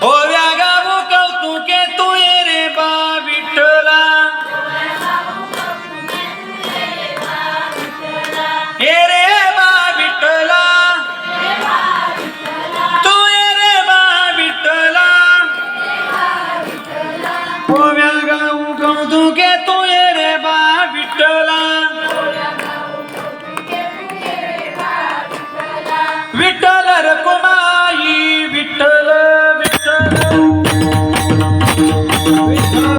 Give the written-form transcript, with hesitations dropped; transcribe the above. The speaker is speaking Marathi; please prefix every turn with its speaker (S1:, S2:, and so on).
S1: ओव्या गावो कौतुके तू ये रे बा विठ्ठला ये रे बा विठ्ठला तू ये रे बा विठ्ठला ओव्या गावो कौतुके तू ये रे बा विठ्ठला विठ्ठला